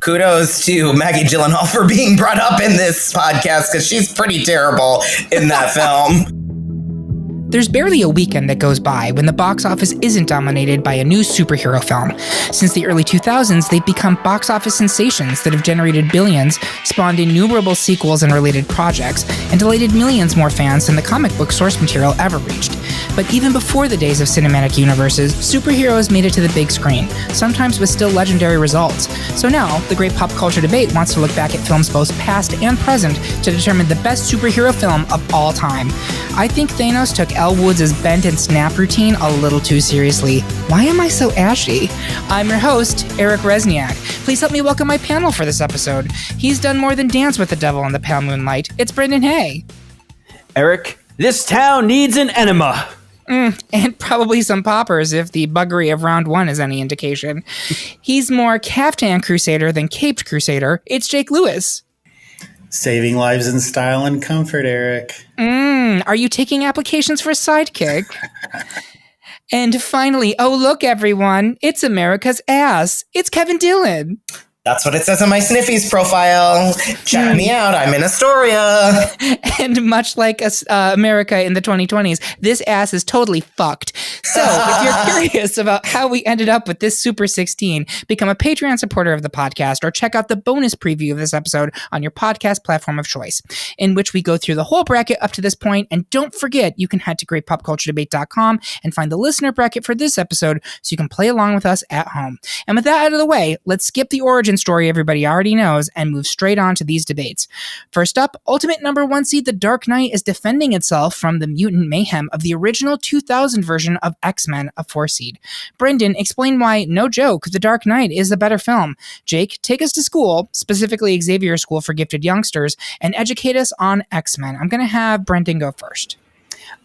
Kudos to Maggie Gyllenhaal for being brought up in this podcast because she's pretty terrible in that film. There's barely a weekend that goes by when the box office isn't dominated by a new superhero film. Since the early 2000s, they've become box office sensations that have generated billions, spawned innumerable sequels and related projects, and delighted millions more fans than the comic book source material ever reached. But even before the days of cinematic universes, superheroes made it to the big screen, sometimes with still legendary results. So now, the great pop culture debate wants to look back at films both past and present to determine the best superhero film of all time. I think Thanos took Elle Woods' bent and snap routine a little too seriously. Why am I so ashy? I'm your host, Eric Resniak. Please help me welcome my panel for this episode. He's done more than dance with the devil in the pale moonlight. It's Brendan Hay. Eric, this town needs an enema. And probably some poppers if the buggery of round one is any indication. He's more caftan crusader than caped crusader. It's Jake Lewis. Saving lives in style and comfort, Eric. Are you taking applications for a sidekick? And finally, oh look everyone, it's America's ass. It's Kevin Dillon. That's what it says on my Sniffies profile. Check me out. I'm in Astoria. And much like America in the 2020s, this ass is totally fucked. So if you're curious about how we ended up with this Super 16, become a Patreon supporter of the podcast or check out the bonus preview of this episode on your podcast platform of choice, in which we go through the whole bracket up to this point. And don't forget, you can head to greatpopculturedebate.com and find the listener bracket for this episode so you can play along with us at home. And with that out of the way, let's skip the origin story everybody already knows and move straight on to these debates. First up, ultimate number one seed The Dark Knight is defending itself from the mutant mayhem of the original 2000 version of X-Men, a 4 seed. Brendan, explain why, no joke, The Dark Knight is the better film. Jake, take us to school, specifically Xavier School for Gifted Youngsters, and educate us on X-Men. I'm going to have Brendan go first.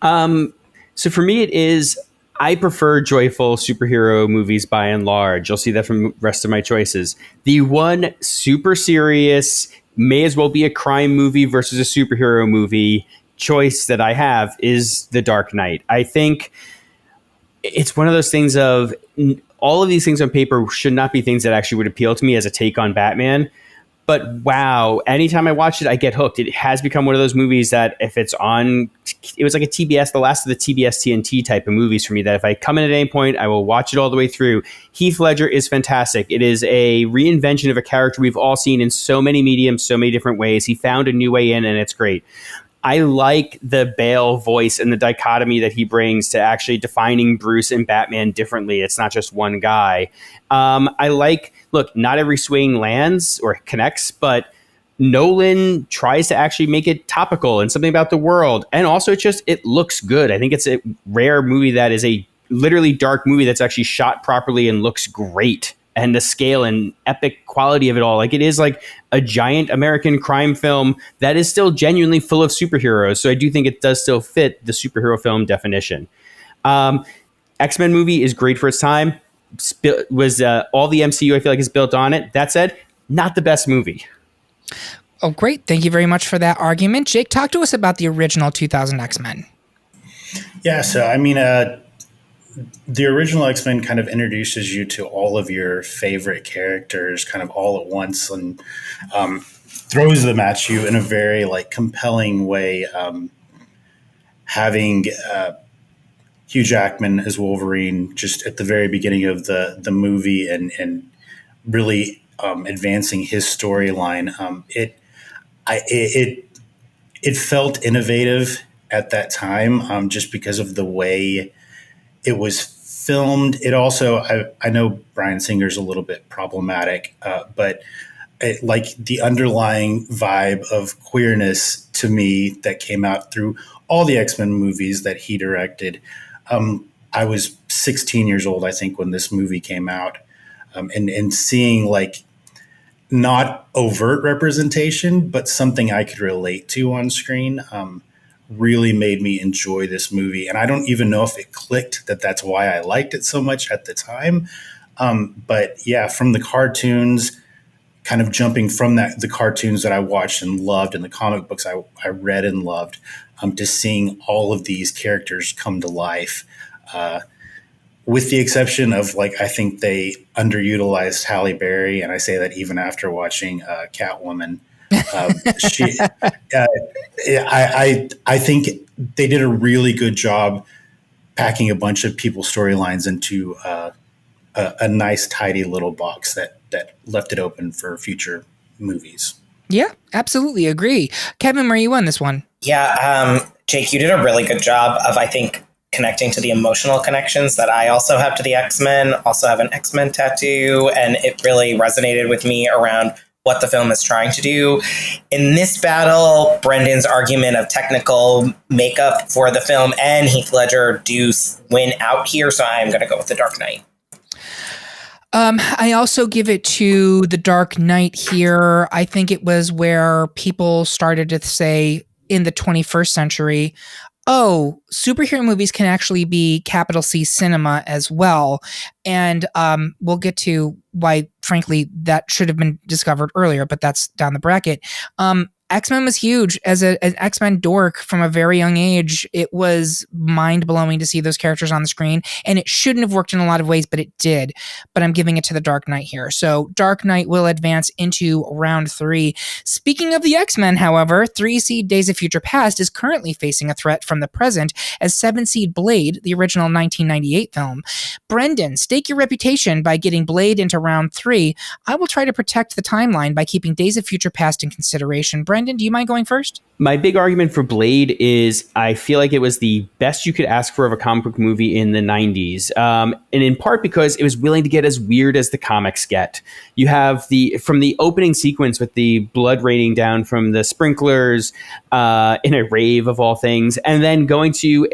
So for me, it is, I prefer joyful superhero movies by and large. You'll see that from the rest of my choices. The one super serious, may as well be a crime movie versus a superhero movie choice that I have is The Dark Knight. I think it's one of those things of all of these things on paper should not be things that actually would appeal to me as a take on Batman. But wow, anytime I watch it, I get hooked. It has become one of those movies that if it's on, it was like a TBS, the last of the TBS TNT type of movies for me, that if I come in at any point, I will watch it all the way through. Heath Ledger is fantastic. It is a reinvention of a character we've all seen in so many mediums, so many different ways. He found a new way in, and it's great. I like the Bale voice and the dichotomy that he brings to actually defining Bruce and Batman differently. It's not just one guy. I like, look, not every swing lands or connects, but Nolan tries to actually make it topical and something about the world. And also it looks good. I think it's a rare movie that is a literally dark movie that's actually shot properly and looks great. And the scale and epic quality of it all. Like, it is like a giant American crime film that is still genuinely full of superheroes. So I do think it does still fit the superhero film definition. X-Men movie is great for its time. All the MCU I feel like is built on it. That said, not the best movie. Oh, great. Thank you very much for that argument. Jake, talk to us about the original 2000 X-Men. Yeah, so I mean, the original X-Men kind of introduces you to all of your favorite characters kind of all at once and throws them at you in a very like compelling way. Having Hugh Jackman as Wolverine just at the very beginning of the movie and really advancing his storyline. It felt innovative at that time just because of the way it was filmed. It also, I know Bryan Singer's a little bit problematic, but like the underlying vibe of queerness to me that came out through all the X-Men movies that he directed. I was 16 years old, I think, when this movie came out, and seeing like not overt representation, but something I could relate to on screen. Really made me enjoy this movie. And I don't even know if it clicked that that's why I liked it so much at the time. But yeah, from the cartoons, kind of jumping from the cartoons that I watched and loved and the comic books I read and loved, to seeing all of these characters come to life. with the exception of like, I think they underutilized Halle Berry, and I say that even after watching Catwoman. She, I think they did a really good job packing a bunch of people's storylines into a nice, tidy little box that left it open for future movies. Yeah, absolutely agree. Kevin, where are you on this one? Yeah, Jake, you did a really good job of, I think, connecting to the emotional connections that I also have to the X-Men, also have an X-Men tattoo, and it really resonated with me around what the film is trying to do. In this battle, Brendan's argument of technical makeup for the film and Heath Ledger do win out here, so I'm going to go with The Dark Knight. I also give it to The Dark Knight here. I think it was where people started to say in the 21st century, oh, superhero movies can actually be capital C cinema as well. And we'll get to why, frankly, that should have been discovered earlier, but that's down the bracket. X-Men was huge. As an X-Men dork from a very young age, it was mind-blowing to see those characters on the screen, and it shouldn't have worked in a lot of ways, but it did. But I'm giving it to The Dark Knight here. So Dark Knight will advance into round 3. Speaking of the X-Men, however, 3-seed Days of Future Past is currently facing a threat from the present as 7-seed Blade, the original 1998 film. Brendan, stake your reputation by getting Blade into round 3. I will try to protect the timeline by keeping Days of Future Past in consideration. Brendan, do you mind going first? My big argument for Blade is I feel like it was the best you could ask for of a comic book movie in the 90s. And in part because it was willing to get as weird as the comics get. You have from the opening sequence with the blood raining down from the sprinklers in a rave of all things, and then going to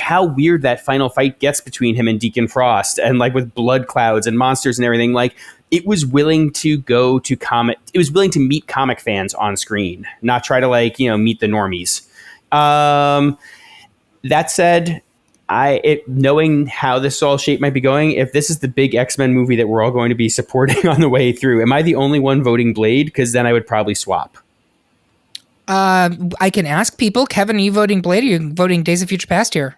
how weird that final fight gets between him and Deacon Frost, and like with blood clouds and monsters and everything. Like, it was willing to go to comic. It was willing to meet comic fans on screen, not try to meet the normies. That said, knowing how this all shape might be going, if this is the big X-Men movie that we're all going to be supporting on the way through, am I the only one voting Blade? Because then I would probably swap. I can ask people. Kevin, are you voting Blade or are you voting Days of Future Past here?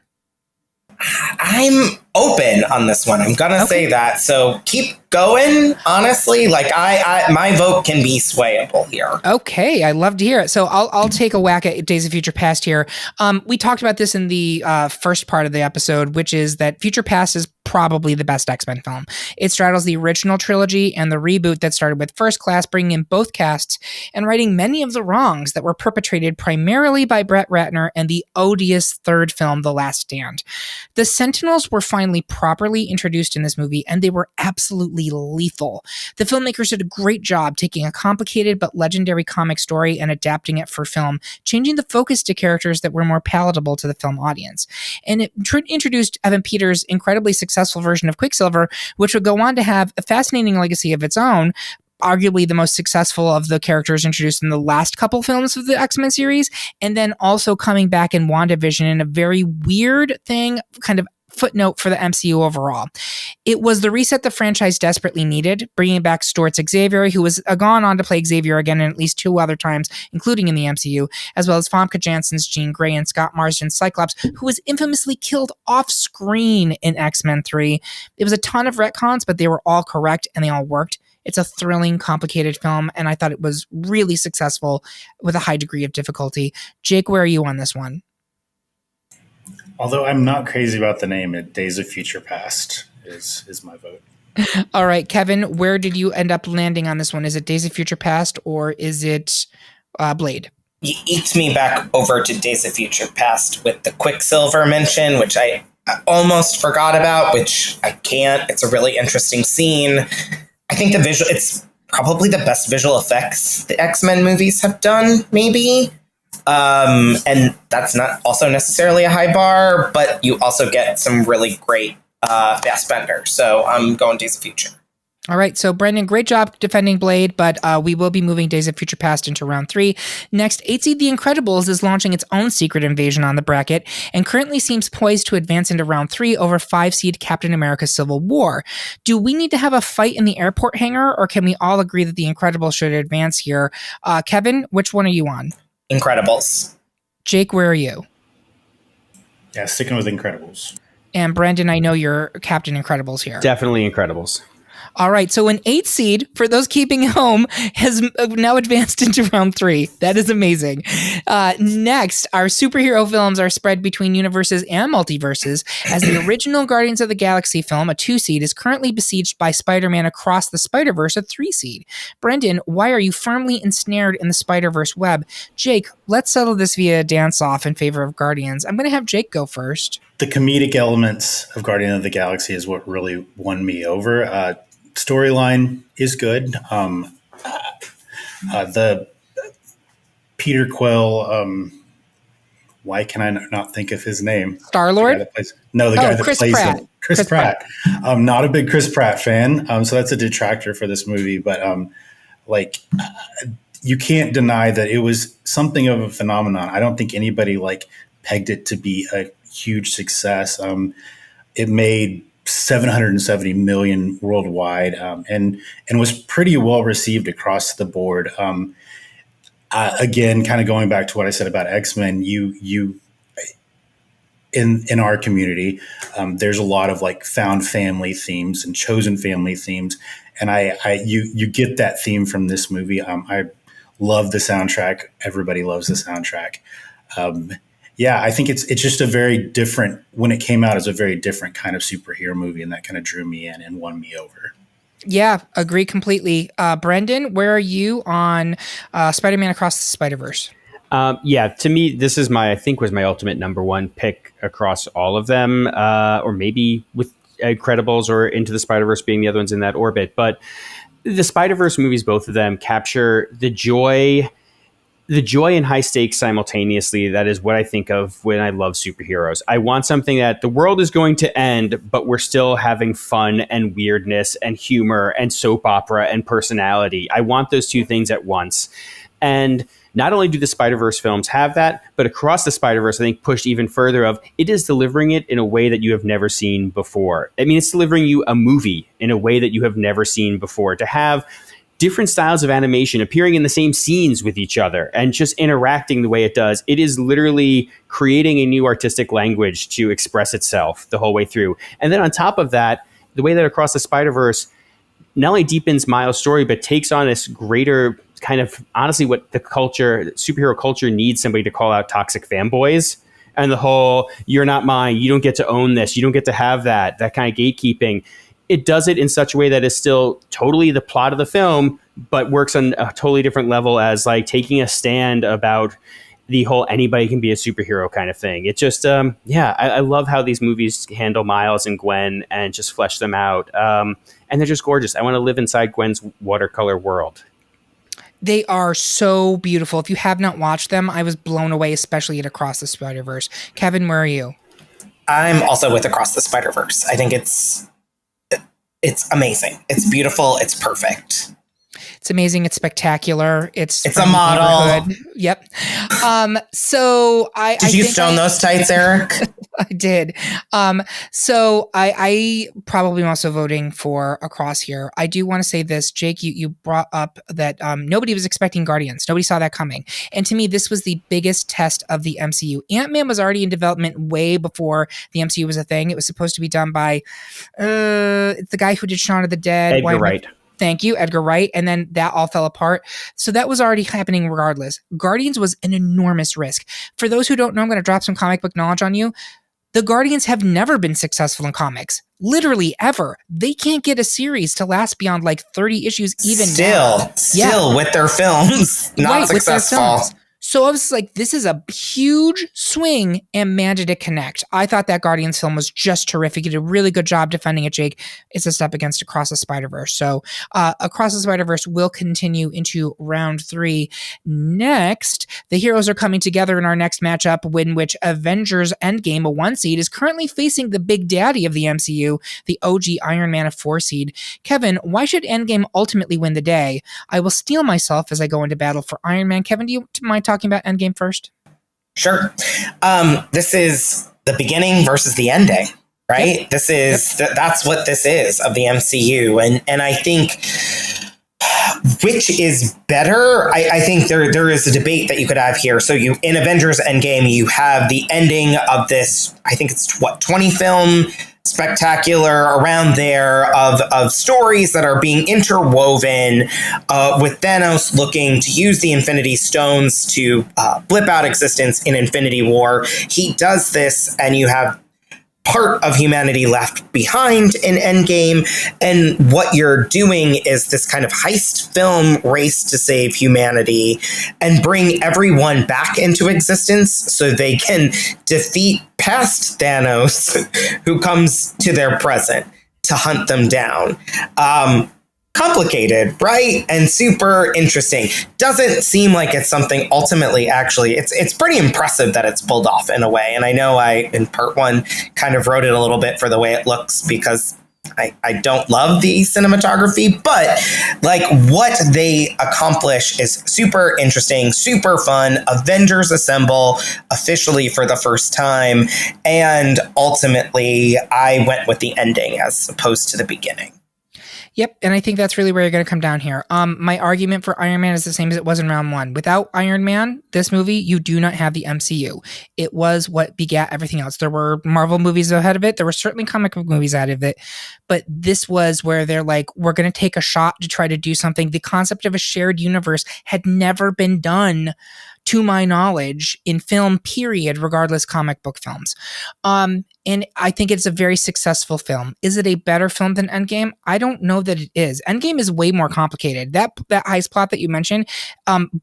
I'm open on this one. I'm gonna say that. So keep going. Honestly, like I my vote can be swayable here. Okay, I love to hear it. So I'll take a whack at Days of Future Past here. We talked about this in the first part of the episode, which is that Future Past is probably the best X-Men film. It straddles the original trilogy and the reboot that started with First Class, bringing in both casts and righting many of the wrongs that were perpetrated primarily by Brett Ratner and the odious third film, The Last Stand. The Sentinels were finally properly introduced in this movie, and they were absolutely lethal. The filmmakers did a great job taking a complicated but legendary comic story and adapting it for film, changing the focus to characters that were more palatable to the film audience. And it introduced Evan Peters' incredibly successful version of Quicksilver, which would go on to have a fascinating legacy of its own, arguably the most successful of the characters introduced in the last couple films of the X-Men series, and then also coming back in WandaVision in a very weird thing, kind of footnote for the MCU overall. It was the reset the franchise desperately needed, bringing back Stuart's Xavier, who was gone on to play Xavier again in at least 2 other times, including in the MCU, as well as Famke Janssen's Jean Grey and Scott Marsden's Cyclops, who was infamously killed off screen in X-Men 3. It was a ton of retcons, but they were all correct and they all worked. It's a thrilling, complicated film, and I thought it was really successful with a high degree of difficulty. Jake, where are you on this one? Although I'm not crazy about the name, Days of Future Past is my vote. All right, Kevin, where did you end up landing on this one? Is it Days of Future Past or is it Blade? You eked me back over to Days of Future Past with the Quicksilver mention, which I almost forgot about, which I can't. It's a really interesting scene. I think it's probably the best visual effects the X-Men movies have done, maybe. And that's not also necessarily a high bar, but you also get some really great Fassbender. So I'm going Days of Future. All right, so Brendan, great job defending Blade, but we will be moving Days of Future Past into round 3. Next, 8-seed The Incredibles is launching its own secret invasion on the bracket and currently seems poised to advance into round 3 over 5-seed Captain America Civil War. Do we need to have a fight in the airport hangar, or can we all agree that The Incredibles should advance here? Kevin, which one are you on? Incredibles. Jake, where are you? Yeah, sticking with Incredibles. And Brendan, I know you're Captain Incredibles here. Definitely Incredibles. All right, so an 8 seed, for those keeping home, has now advanced into round 3. That is amazing. Next, our superhero films are spread between universes and multiverses, as the original Guardians of the Galaxy film, a 2 seed, is currently besieged by Spider-Man Across the Spider-Verse, a 3 seed. Brendan, why are you firmly ensnared in the Spider-Verse web? Jake, let's settle this via dance-off in favor of Guardians. I'm going to have Jake go first. The comedic elements of Guardian of the Galaxy is what really won me over. Storyline is good. The Peter Quill, why can I not think of his name? Star-Lord? The guy that Chris plays Pratt. him. Chris Pratt. I'm not a big Chris Pratt fan, so that's a detractor for this movie. But you can't deny that it was something of a phenomenon. I don't think anybody pegged it to be a huge success. It made $770 million worldwide, and was pretty well received across the board. Again, kind of going back to what I said about X-Men, you in our community, there's a lot of found family themes and chosen family themes, and you get that theme from this movie. I love the soundtrack. Everybody loves the soundtrack. Yeah, I think it's just a very different, when it came out as a very different kind of superhero movie, and that kind of drew me in and won me over. Yeah, agree completely. Brendan, where are you on Spider-Man Across the Spider-Verse? Yeah, to me, this is I think was my ultimate number one pick across all of them, or maybe with Incredibles or Into the Spider-Verse being the other ones in that orbit. But the Spider-Verse movies, both of them, capture the joy and high stakes simultaneously. That is what I think of when I love superheroes. I want something that the world is going to end, but we're still having fun and weirdness and humor and soap opera and personality. I want those two things at once. And not only do the Spider-Verse films have that, but Across the Spider-Verse, I think, pushed even further of it is delivering it in a way that you have never seen before. I mean, it's delivering you a movie in a way that you have never seen before. To have different styles of animation appearing in the same scenes with each other and just interacting the way it does. It is literally creating a new artistic language to express itself the whole way through. And then on top of that, the way that Across the Spider-Verse not only deepens Miles' story, but takes on this greater kind of, honestly, what the superhero culture needs somebody to call out toxic fanboys. And the whole, you're not mine, you don't get to own this, you don't get to have that kind of gatekeeping. It does it in such a way that is still totally the plot of the film, but works on a totally different level as taking a stand about the whole anybody can be a superhero kind of thing. It just, I love how these movies handle Miles and Gwen and just flesh them out. And they're just gorgeous. I want to live inside Gwen's watercolor world. They are so beautiful. If you have not watched them, I was blown away, especially at Across the Spider-Verse. Kevin, where are you? I'm also with Across the Spider-Verse. I think it's amazing. It's beautiful. It's perfect. It's amazing. It's spectacular. It's a model. Yep. So did you stone those tights, Eric? I did. So I probably am also voting for Across here. I do want to say this, Jake, you brought up that nobody was expecting Guardians. Nobody saw that coming. And to me, this was the biggest test of the MCU. Ant-Man was already in development way before the MCU was a thing. It was supposed to be done by the guy who did Shaun of the Dead. Edgar Wright. Thank you, Edgar Wright. And then that all fell apart. So that was already happening regardless. Guardians was an enormous risk. For those who don't know, I'm going to drop some comic book knowledge on you. The Guardians have never been successful in comics. Literally ever. They can't get a series to last beyond 30 issues even now. Still with their films, not successful. So I was like, this is a huge swing, and man, did it connect. I thought that Guardians film was just terrific. You did a really good job defending it, Jake. It's a step against Across the Spider-Verse. So Across the Spider-Verse will continue into round 3. Next, the heroes are coming together in our next matchup, in which Avengers Endgame, a 1 seed, is currently facing the big daddy of the MCU, the OG Iron Man, a 4 seed. Kevin, why should Endgame ultimately win the day? I will steel myself as I go into battle for Iron Man. Kevin, do you mind talking about Endgame first? Sure. This is the beginning versus the ending, right? Yep. This is that's what this is of the MCU, and I think which is better? I think there is a debate that you could have here. So in Avengers Endgame, you have the ending of this, I think it's 20 film spectacular around there of stories that are being interwoven with Thanos looking to use the Infinity Stones to blip out existence in Infinity War. He does this, and you have part of humanity left behind in Endgame, and what you're doing is this kind of heist film race to save humanity and bring everyone back into existence so they can defeat past Thanos, who comes to their present to hunt them down. Complicated, right? And super interesting. Doesn't seem like it's something ultimately, actually, it's pretty impressive that it's pulled off in a way. And I know I, in part one, kind of wrote it a little bit for the way it looks because I don't love the cinematography, but like what they accomplish is super interesting, super fun. Avengers assemble officially for the first time. And ultimately, I went with the ending as opposed to the beginning. Yep, and I think that's really where you're going to come down here. My argument for Iron Man is the same as it was in round one. Without Iron Man, this movie, you do not have the MCU. It was what begat everything else. There were Marvel movies ahead of it. There were certainly comic book movies out of it. But this was where they're like, we're going to take a shot to try to do something. The concept of a shared universe had never been done, to my knowledge, in film, period, regardless comic book films. And I think it's a very successful film. Is it a better film than Endgame? I don't know that it is. Endgame is way more complicated. That heist plot that you mentioned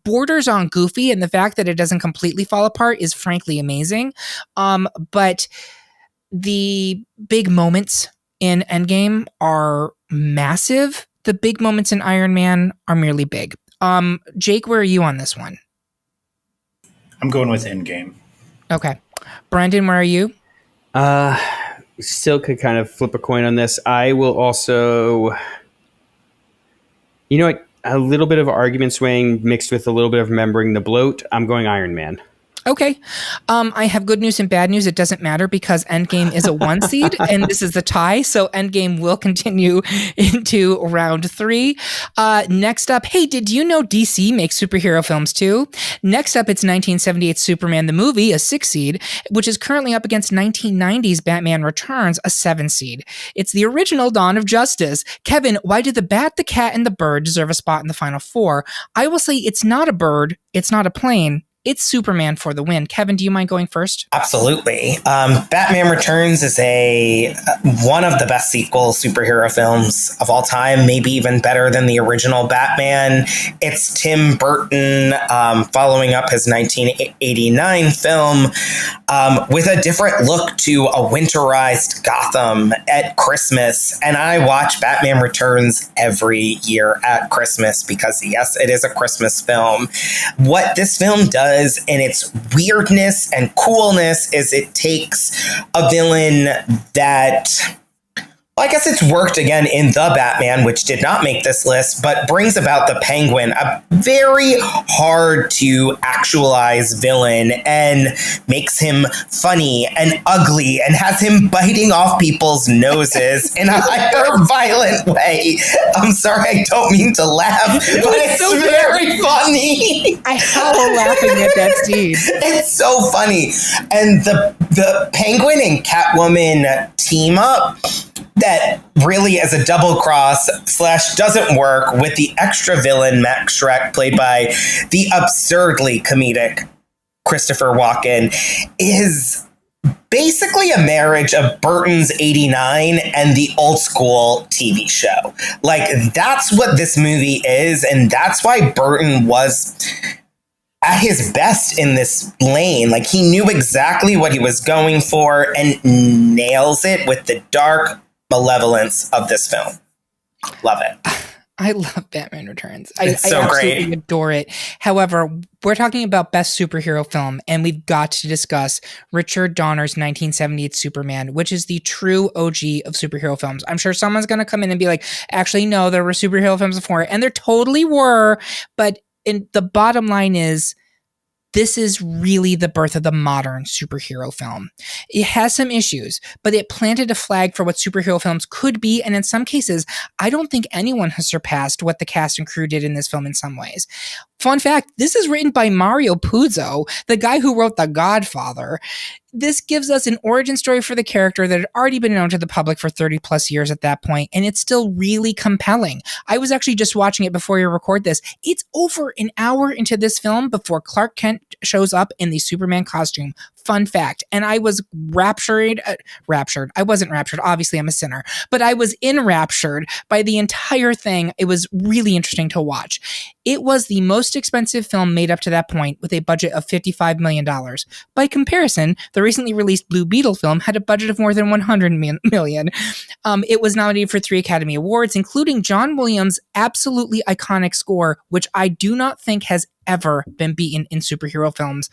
borders on goofy, and the fact that it doesn't completely fall apart is frankly amazing. But the big moments in Endgame are massive. The big moments in Iron Man are merely big. Jake, where are you on this one? I'm going with Endgame. Okay. Brendan, where are you? Still could kind of flip a coin on this. I will also, a little bit of argument swaying mixed with a little bit of remembering the bloat. I'm going Iron Man. Okay. I have good news and bad news. It doesn't matter because Endgame is a 1 seed and this is the tie. So Endgame will continue into round 3. Next up, hey, did you know DC makes superhero films too? Next up, it's 1978 Superman the movie, a 6 seed, which is currently up against 1990's Batman Returns, a 7 seed. It's the original Dawn of Justice. Kevin, why do the Bat, the Cat, and the Bird deserve a spot in the final 4? I will say it's not a bird. It's not a plane. It's Superman for the win. Kevin, do you mind going first? Absolutely. Batman Returns is one of the best sequel superhero films of all time, maybe even better than the original Batman. It's Tim Burton following up his 1989 film with a different look to a winterized Gotham at Christmas. And I watch Batman Returns every year at Christmas because, yes, it is a Christmas film. What this film does in its weirdness and coolness is it takes a villain that, well, I guess it's worked again in The Batman, which did not make this list, but brings about the Penguin, a very hard to actualize villain, and makes him funny and ugly and has him biting off people's noses in a hyper-violent way. I'm sorry, I don't mean to laugh, but it's so very funny. I howl laughing at that scene. It's so funny. And the Penguin and Catwoman team up that really is a double cross / doesn't work with the extra villain Max Schreck, played by the absurdly comedic Christopher Walken, is basically a marriage of Burton's 89 and the old school TV show. Like, that's what this movie is, and that's why Burton was at his best in this lane. Like, he knew exactly what he was going for and nails it with the dark malevolence of this film. Love it. I love Batman Returns. I so absolutely great. Adore it. However, we're talking about best superhero film, and we've got to discuss Richard Donner's 1978 Superman, which is the true OG of superhero films. I'm sure someone's going to come in and be like, actually, no, there were superhero films before, and there totally were. But the bottom line is, this is really the birth of the modern superhero film. It has some issues, but it planted a flag for what superhero films could be, and in some cases, I don't think anyone has surpassed what the cast and crew did in this film in some ways. Fun fact, this is written by Mario Puzo, the guy who wrote The Godfather. This gives us an origin story for the character that had already been known to the public for 30 plus years at that point, and it's still really compelling. I was actually just watching it before you record this. It's over an hour into this film before Clark Kent shows up in the Superman costume. Fun fact. And I was raptured. I wasn't raptured. Obviously, I'm a sinner. But I was enraptured by the entire thing. It was really interesting to watch. It was the most expensive film made up to that point with a budget of $55 million. By comparison, the recently released Blue Beetle film had a budget of more than $100 million. It was nominated for 3 Academy Awards, including John Williams' absolutely iconic score, which I do not think has ever been beaten in superhero films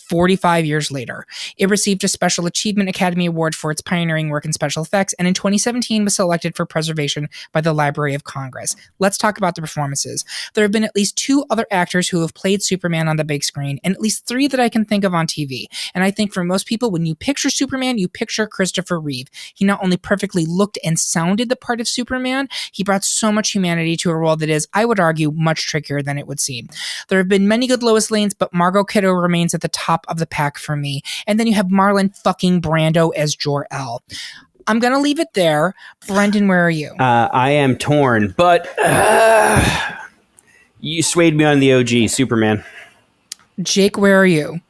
45 years later. It received a Special Achievement Academy Award for its pioneering work in special effects, and in 2017 was selected for preservation by the Library of Congress. Let's talk about the performances. There have been at least 2 other actors who have played Superman on the big screen, and at least 3 that I can think of on TV. And I think for most people, when you picture Superman, you picture Christopher Reeve. He not only perfectly looked and sounded the part of Superman, he brought so much humanity to a role that is, I would argue, much trickier than it would seem. There have been many good Lois Lanes, but Margot Kidder remains at the top of the pack for me. And then you have Marlon fucking Brando as Jor-El. I'm going to leave it there. Brendan, where are you? I am torn, but you swayed me on the OG, Superman. Jake, where are you?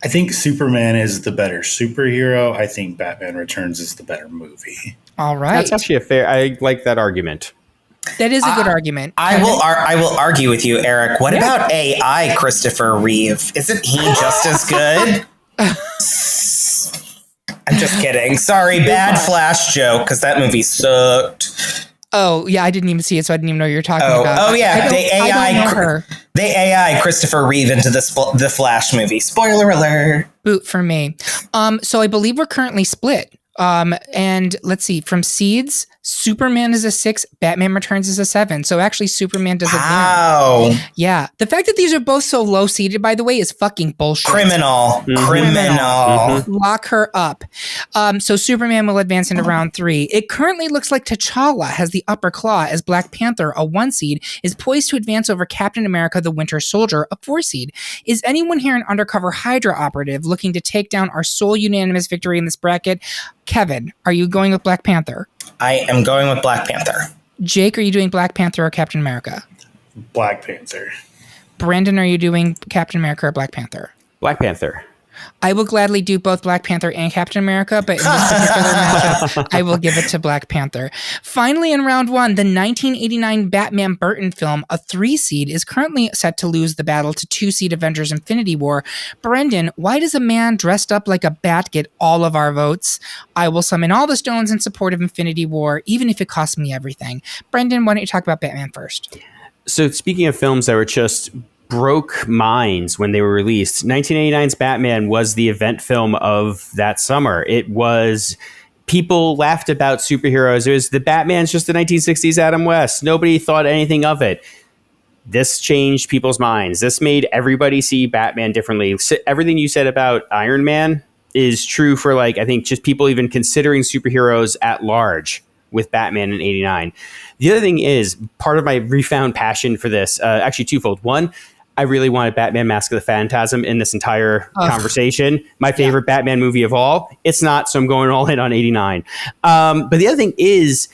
I think Superman is the better superhero. I think Batman Returns is the better movie. All right. That's actually I like that argument. That is a good argument. I will argue with you, Eric. What about AI Christopher Reeve? Isn't he just as good? I'm just kidding. Sorry, bad Flash joke, because that movie sucked. Oh, yeah, I didn't even see it, so I didn't even know what you were talking about. Oh, yeah, the AI Christopher Reeve into the Flash movie. Spoiler alert. Boot for me. So I believe we're currently split. And let's see, from seeds, Superman is a 6, Batman Returns is a 7. So actually Superman does Wow. Yeah. The fact that these are both so low seeded, by the way, is fucking bullshit. Criminal. Lock her up. So Superman will advance into round 3. It currently looks like T'Challa has the upper claw as Black Panther, a 1 seed, is poised to advance over Captain America, the Winter Soldier, a 4 seed. Is anyone here an undercover Hydra operative looking to take down our sole unanimous victory in this bracket? Kevin, are you going with Black Panther? I am going with Black Panther. Jake, are you doing Black Panther or Captain America? Black Panther. Brandon, are you doing Captain America or Black Panther? Black Panther. I will gladly do both Black Panther and Captain America, but in this particular matchup, I will give it to Black Panther. Finally, in round 1, the 1989 Batman Burton film, a 3 seed, is currently set to lose the battle to 2 seed Avengers Infinity War. Brendan, why does a man dressed up like a bat get all of our votes? I will summon all the stones in support of Infinity War, even if it costs me everything. Brendan, why don't you talk about Batman first? So speaking of films that were just broke minds when they were released, 1989's Batman was the event film of that summer. It was, people laughed about superheroes. It was the Batman's just the 1960s Adam West. Nobody thought anything of it. This changed people's minds. This made everybody see Batman differently. So everything you said about Iron Man is true for, like, I think just people even considering superheroes at large with Batman in 89. The other thing is, part of my refound passion for this, actually twofold. One, I really wanted Batman Mask of the Phantasm in this entire conversation. My favorite Batman movie of all. It's not, so I'm going all in on 89. But the other thing is,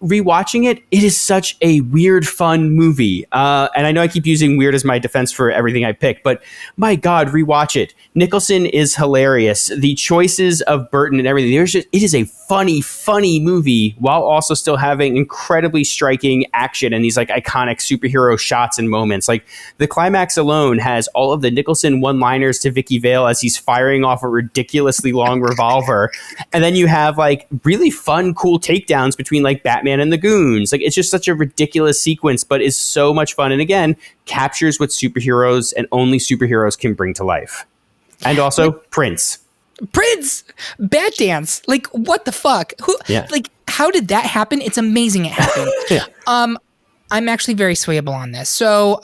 rewatching it, it is such a weird, fun movie. And I know I keep using weird as my defense for everything I pick, but my God, rewatch it. Nicholson is hilarious. The choices of Burton and everything, it is a funny movie while also still having incredibly striking action and these like iconic superhero shots and moments. Like the climax alone has all of the Nicholson one-liners to Vicky Vale as he's firing off a ridiculously long revolver. And then you have like really fun, cool takedowns between like Batman and the goons. Like it's just such a ridiculous sequence, but is so much fun. And again, captures what superheroes and only superheroes can bring to life. And also Prince, Bat Dance. Like, what the fuck? Like, how did that happen? It's amazing it happened. I'm actually very swayable on this. So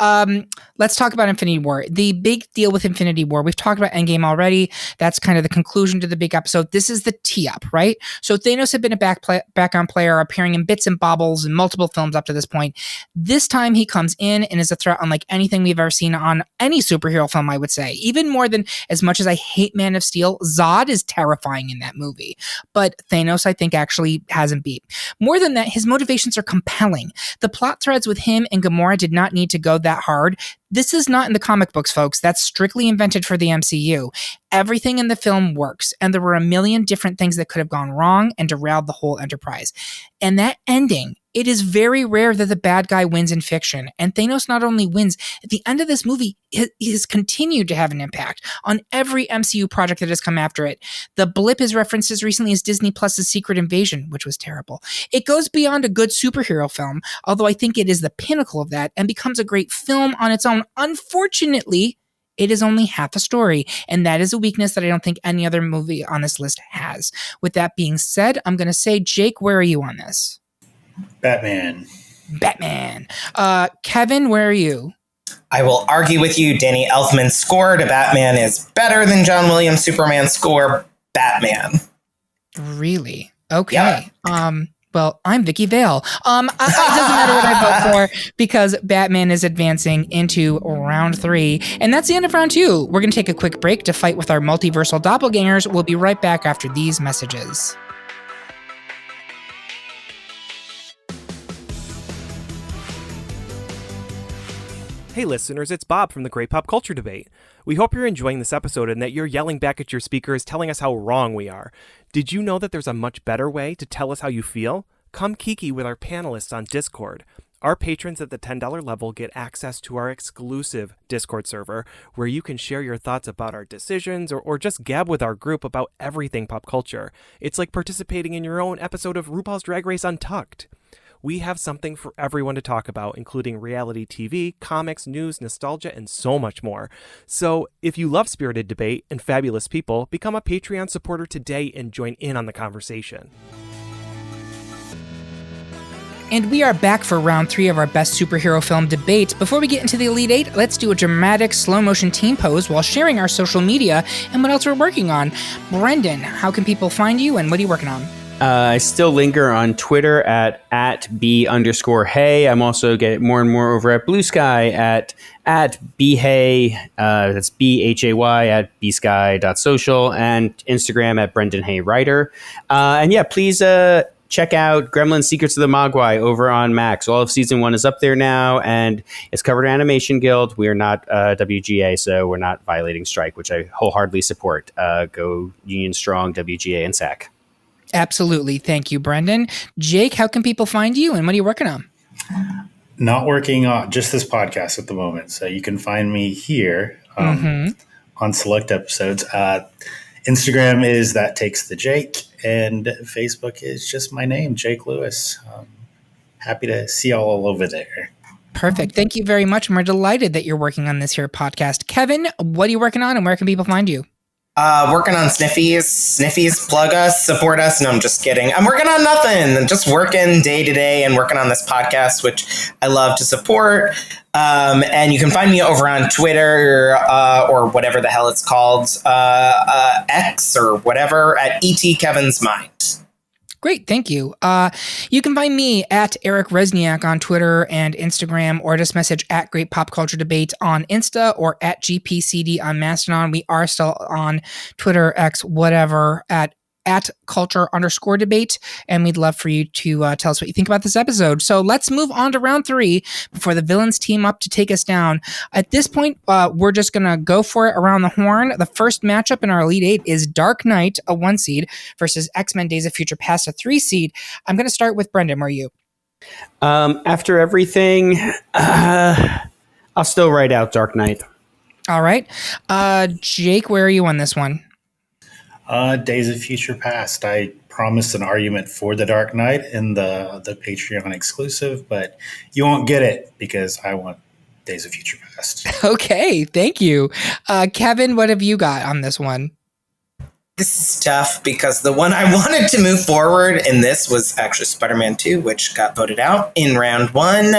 let's talk about Infinity War. The big deal with Infinity War, we've talked about Endgame already. That's kind of the conclusion to the big episode. This is the tee-up, right? So Thanos had been a background player, appearing in bits and bobbles in multiple films up to this point. This time he comes in and is a threat unlike anything we've ever seen on any superhero film, I would say. Even more than, as much as I hate Man of Steel, Zod is terrifying in that movie. But Thanos, I think, actually hasn't beat. More than that, his motivations are compelling. The plot threads with him and Gamora did not need to go that hard. This is not in the comic books, folks. That's strictly invented for the MCU. Everything in the film works, and there were a million different things that could have gone wrong and derailed the whole enterprise. And that ending, it is very rare that the bad guy wins in fiction. And Thanos not only wins, at the end of this movie, he has continued to have an impact on every MCU project that has come after it. The blip is referenced as recently as Disney Plus's Secret Invasion, which was terrible. It goes beyond a good superhero film, although I think it is the pinnacle of that, and becomes a great film on its own. Unfortunately, it is only half a story, and that is a weakness that I don't think any other movie on this list has. With that being said, I'm going to say, Jake, where are you on this? Batman. Kevin, where are you? I will argue with you. Danny Elfman's score to Batman is better than John Williams' Superman score. Batman. Really? Okay. Yeah. Well, I'm Vicky Vale. It doesn't matter what I vote for because Batman is advancing into round 3. And that's the end of round 2. We're going to take a quick break to fight with our multiversal doppelgangers. We'll be right back after these messages. Hey listeners, it's Bob from the Great Pop Culture Debate. We hope you're enjoying this episode and that you're yelling back at your speakers telling us how wrong we are. Did you know that there's a much better way to tell us how you feel? Come kiki with our panelists on Discord. Our patrons at the $10 level get access to our exclusive Discord server where you can share your thoughts about our decisions or just gab with our group about everything pop culture. It's like participating in your own episode of RuPaul's Drag Race Untucked. We have something for everyone to talk about, including reality TV, comics, news, nostalgia, and so much more. So if you love spirited debate and fabulous people, become a Patreon supporter today and join in on the conversation. And we are back for round 3 of our best superhero film debate. Before we get into the Elite 8, let's do a dramatic slow motion team pose while sharing our social media and what else we're working on. Brendan, how can people find you and what are you working on? I still linger on Twitter at @B_hey. I'm also getting more and more over at Blue Sky at bhay. That's BHAY at bsky.social and Instagram at Brendan Hay Writer. And yeah, please check out Gremlins Secrets of the Mogwai over on Max. All of season 1 is up there now, and it's covered in Animation Guild. We are not WGA, so we're not violating strike, which I wholeheartedly support. Go Union Strong, WGA, and SAC. Absolutely. Thank you, Brendan. Jake, how can people find you and what are you working on? Not working on just this podcast at the moment. So you can find me here on select episodes. Instagram is That Takes the Jake, and Facebook is just my name, Jake Lewis. Happy to see y'all all over there. Perfect. Thank you very much. And we're delighted that you're working on this here podcast. Kevin, what are you working on and where can people find you? Working on Sniffies, plug us, support us. No, I'm just kidding. I'm working on nothing. I'm just working day to day and working on this podcast, which I love to support. And you can find me over on Twitter or whatever the hell it's called, X or whatever, at ET Kevin's Mind. Great, thank you. You can find me at Eric Resniak on Twitter and Instagram, or just message at Great Pop Culture Debate on Insta or at GPCD on Mastodon. We are still on Twitter, X, whatever, at culture_debate, and we'd love for you to tell us what you think about this episode. So let's move on to round 3 before the villains team up to take us down. At this point, we're just going to go for it around the horn. The first matchup in our Elite 8 is Dark Knight, a 1 seed, versus X-Men Days of Future Past, a 3 seed. I'm going to start with Brendan. Where are you? After everything, I'll still write out Dark Knight. All right. Jake, where are you on this one? Days of Future Past. I promised an argument for the Dark Knight in the Patreon exclusive, but you won't get it because I want Days of Future Past. Okay, thank you. Kevin, what have you got on this one? This is tough because the one I wanted to move forward in this was actually Spider-Man 2, which got voted out in round one.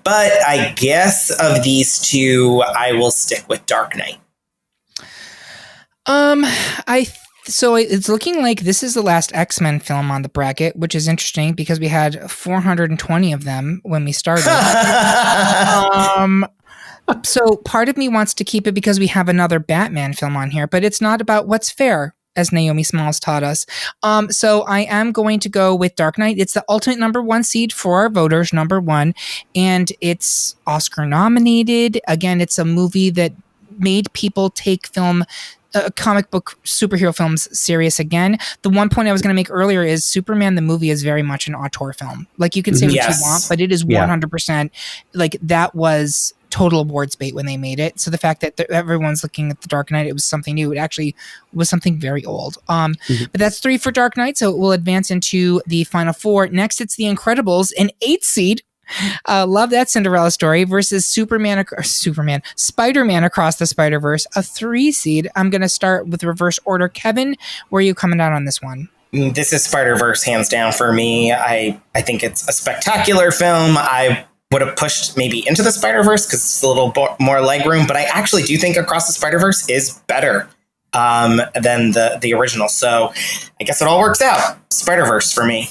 But I guess of these two, I will stick with Dark Knight. So it's looking like this is the last X-Men film on the bracket, which is interesting because we had 420 of them when we started. So part of me wants to keep it because we have another Batman film on here, but it's not about what's fair, as Naomi Smalls taught us. So I am going to go with Dark Knight. It's the ultimate number one seed for our voters, number one, and it's Oscar nominated. Again, it's a movie that made people take comic book superhero films serious again. The one point I was going to make earlier is Superman the movie is very much an auteur film. Like, you can say what you want, but it is 100% like that was total awards bait when they made it. So the fact that everyone's looking at the Dark Knight, it was something new. It actually was something very old. But that's 3 for Dark Knight, so it will advance into the final 4. Next, it's The Incredibles, an 8 seed. Love that Cinderella story versus Spider-Man Across the Spider-Verse, a 3 seed. I'm going to start with reverse order. Kevin, where are you coming out on this one? This is Spider-Verse hands down for me. I think it's a spectacular film. I would have pushed maybe into the Spider-Verse because it's a little more legroom, but I actually do think Across the Spider-Verse is better than the original. So I guess it all works out. Spider-Verse for me.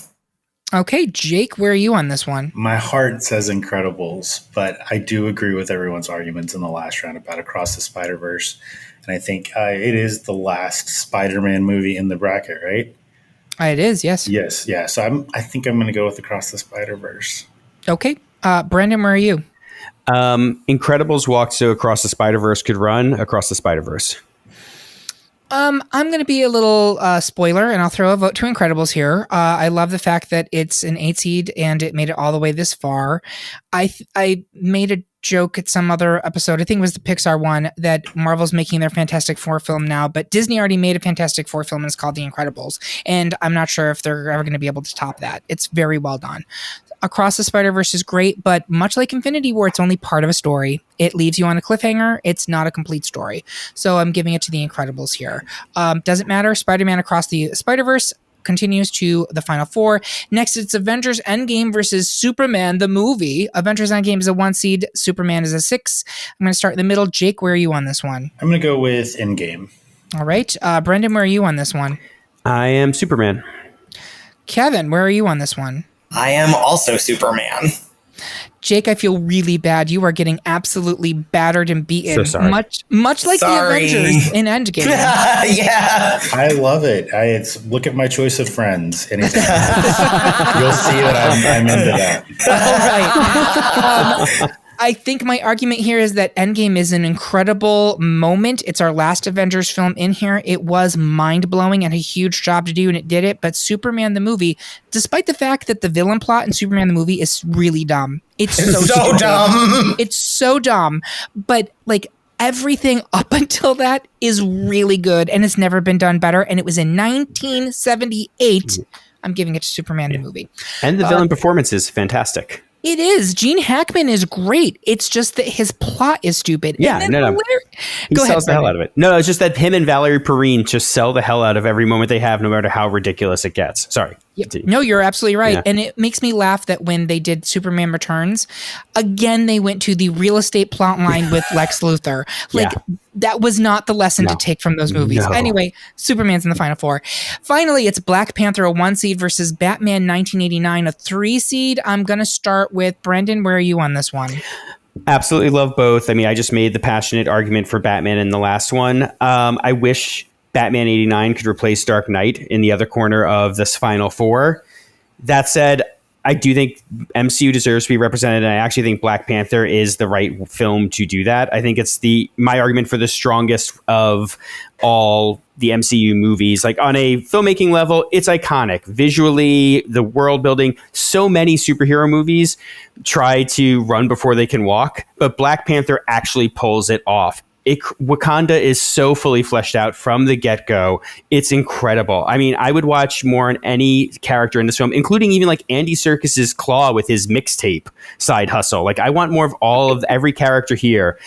Okay, Jake, where are you on this one? My heart says Incredibles, but I do agree with everyone's arguments in the last round about Across the Spider-Verse. And I think it is the last Spider-Man movie in the bracket, right? It is, yes. Yes, yeah. So I think I'm going to go with Across the Spider-Verse. Okay. Brandon, where are you? Incredibles walked so Across the Spider-Verse could run Across the Spider-Verse. I'm going to be a little spoiler, and I'll throw a vote to Incredibles here. I love the fact that it's an 8 seed, and it made it all the way this far. I made a joke at some other episode, I think it was the Pixar one, that Marvel's making their Fantastic Four film now, but Disney already made a Fantastic Four film, and it's called The Incredibles, and I'm not sure if they're ever going to be able to top that. It's very well done. Across the Spider-Verse is great, but much like Infinity War, it's only part of a story. It leaves you on a cliffhanger. It's not a complete story. So I'm giving it to The Incredibles here. Doesn't matter. Spider-Man Across the Spider-Verse continues to the final 4. Next, it's Avengers Endgame versus Superman the movie. Avengers Endgame is a 1 seed. Superman is a 6. I'm going to start in the middle. Jake, where are you on this one? I'm going to go with Endgame. All right. Brendan, where are you on this one? I am Superman. Kevin, where are you on this one? I am also Superman. Jake, I feel really bad. You are getting absolutely battered and beaten. So sorry. Much like the Avengers in Endgame. Yeah. I love it. Look at my choice of friends. Anytime. You'll see that I'm into that. All right. I think my argument here is that Endgame is an incredible moment. It's our last Avengers film in here. It was mind-blowing and a huge job to do, and it did it. But Superman the movie, despite the fact that the villain plot in Superman the movie is really dumb. It's so dumb. It's so dumb. But like everything up until that is really good, and it's never been done better. And it was in 1978. I'm giving it to Superman the movie. And the villain performance is fantastic. It is. Gene Hackman is great. It's just that his plot is stupid. Yeah, no. He sells the hell out of it. No, it's just that him and Valerie Perrine just sell the hell out of every moment they have, no matter how ridiculous it gets. Sorry. No, you're absolutely right. Yeah. And it makes me laugh that when they did Superman Returns, again, they went to the real estate plot line with Lex Luthor. Like, that was not the lesson to take from those movies. No. Anyway, Superman's in the final 4. Finally, it's Black Panther, a 1 seed versus Batman 1989, a 3 seed. I'm going to start with Brendan. Where are you on this one? Absolutely love both. I mean, I just made the passionate argument for Batman in the last one. I wish Batman 89 could replace Dark Knight in the other corner of this final 4. That said, I do think MCU deserves to be represented, and I actually think Black Panther is the right film to do that. I think it's my argument for the strongest of all the MCU movies. Like, on a filmmaking level, it's iconic. Visually, the world building, so many superhero movies try to run before they can walk, but Black Panther actually pulls it off. Wakanda is so fully fleshed out from the get-go. It's incredible. I mean, I would watch more on any character in this film, including even like Andy Serkis's Claw with his mixtape side hustle. Like, I want more of every character here.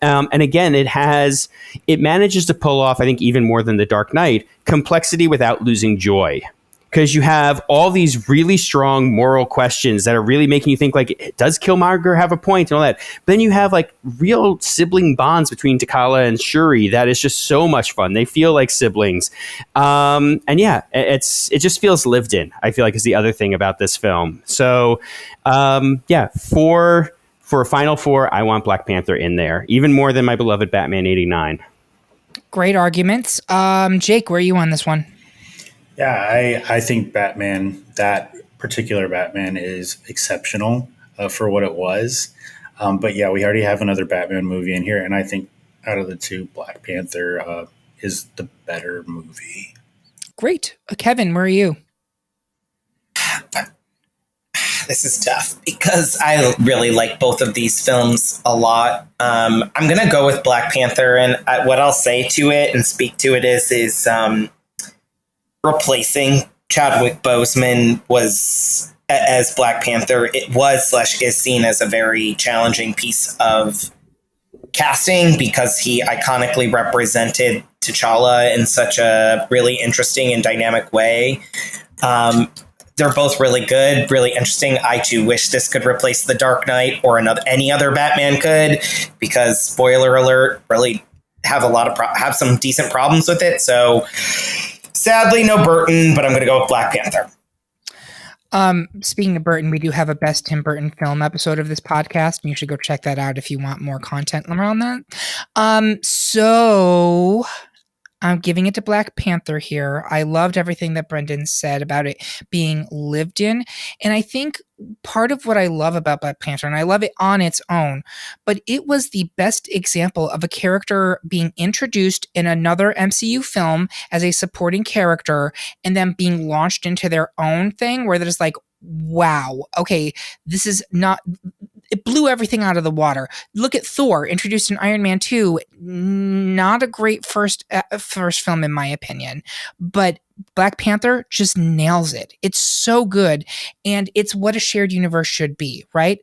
And again, it manages to pull off, I think, even more than The Dark Knight, complexity without losing joy. Because you have all these really strong moral questions that are really making you think, like, does Killmonger have a point and all that? But then you have like real sibling bonds between T'Challa and Shuri that is just so much fun. They feel like siblings. And yeah, it just feels lived in, I feel like, is the other thing about this film. So yeah, for a final four, I want Black Panther in there, even more than my beloved Batman 89. Great arguments. Jake, where are you on this one? Yeah, I think Batman, that particular Batman, is exceptional for what it was. But yeah, we already have another Batman movie in here, and I think out of the two, Black Panther is the better movie. Great. Kevin, where are you? This is tough because I really like both of these films a lot. I'm going to go with Black Panther, and what I'll say to it and speak to it is replacing Chadwick Boseman was as Black Panther. It was / is seen as a very challenging piece of casting because he iconically represented T'Challa in such a really interesting and dynamic way. They're both really good, really interesting. I too wish this could replace The Dark Knight or any other Batman could, because spoiler alert, really have have some decent problems with it. So sadly, no Burton, but I'm going to go with Black Panther. Speaking of Burton, we do have a Best Tim Burton Film episode of this podcast, and you should go check that out if you want more content around that. So I'm giving it to Black Panther here. I loved everything that Brendan said about it being lived in. And I think part of what I love about Black Panther, and I love it on its own, but it was the best example of a character being introduced in another MCU film as a supporting character and then being launched into their own thing where they're just like, wow, okay, this is not... It blew everything out of the water. Look at Thor, introduced in Iron Man 2. Not a great first film, in my opinion. But Black Panther just nails it. It's so good. And it's what a shared universe should be, right?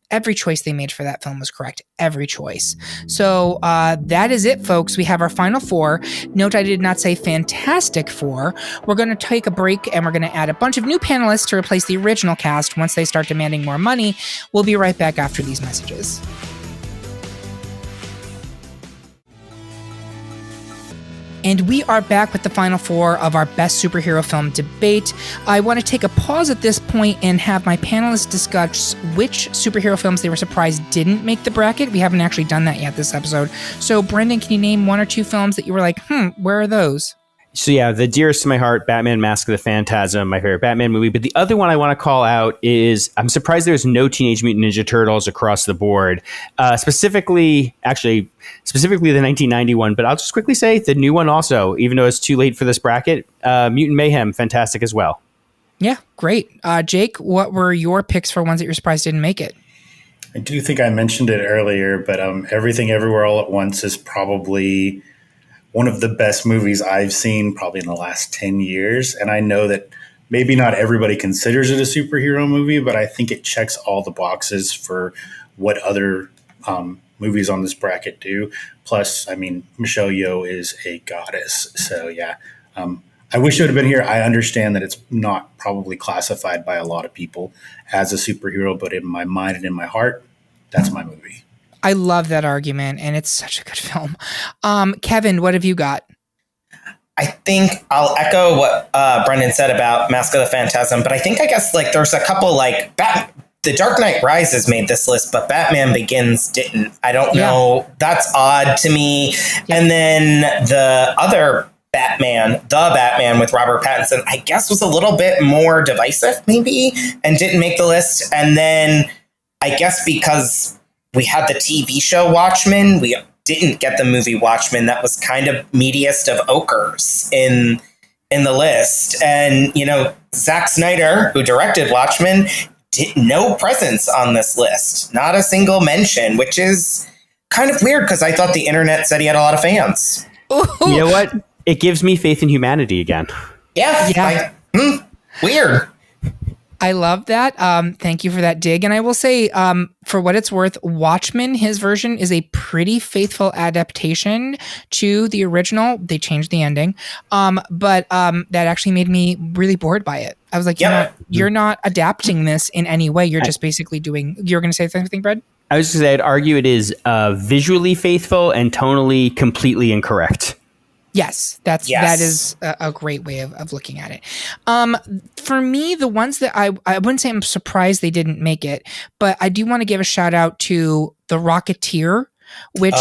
Every choice they made for that film was correct. Every choice. So that is it, folks. We have our final four. Note I did not say Fantastic Four. We're going to take a break and we're going to add a bunch of new panelists to replace the original cast once they start demanding more money. We'll be right back after these messages. And we are back with the final four of our best superhero film debate. I want to take a pause at this point and have my panelists discuss which superhero films they were surprised didn't make the bracket. We haven't actually done that yet this episode. So, Brendan, can you name one or two films that you were like, where are those? So yeah, the dearest to my heart, Batman Mask of the Phantasm, my favorite Batman movie. But the other one I want to call out is, I'm surprised there's no Teenage Mutant Ninja Turtles across the board. Specifically the 1991, but I'll just quickly say the new one also, even though it's too late for this bracket, Mutant Mayhem, fantastic as well. Yeah, great. Jake, what were your picks for ones that you're surprised didn't make it? I do think I mentioned it earlier, but Everything Everywhere All at Once is probably one of the best movies I've seen probably in the last 10 years. And I know that maybe not everybody considers it a superhero movie, but I think it checks all the boxes for what other movies on this bracket do. Plus, I mean, Michelle Yeoh is a goddess. So yeah, I wish it would have been here. I understand that it's not probably classified by a lot of people as a superhero, but in my mind and in my heart, that's my movie. I love that argument, and it's such a good film. Kevin, what have you got? I think I'll echo what Brendan said about Mask of the Phantasm, but I guess there's a couple The Dark Knight Rises made this list, but Batman Begins didn't. I don't know. That's odd to me. Yeah. And then the other Batman, The Batman with Robert Pattinson, I guess was a little bit more divisive maybe and didn't make the list. And then I guess because we had the TV show Watchmen, we didn't get the movie Watchmen. That was kind of meatiest of ochres in the list. And, Zack Snyder, who directed Watchmen, no presence on this list. Not a single mention, which is kind of weird because I thought the internet said he had a lot of fans. You know what? It gives me faith in humanity again. Yeah. Weird. I love that. Thank you for that dig. And I will say, for what it's worth, Watchmen, his version is a pretty faithful adaptation to the original. They changed the ending. But that actually made me really bored by it. I was like, you're not adapting this in any way. You're just basically you're going to say something, Brad? I was going to say, I'd argue it is visually faithful and tonally completely incorrect. Yes, that is a great way of looking at it. For me, the ones that I wouldn't say I'm surprised they didn't make it, but I do want to give a shout out to The Rocketeer, which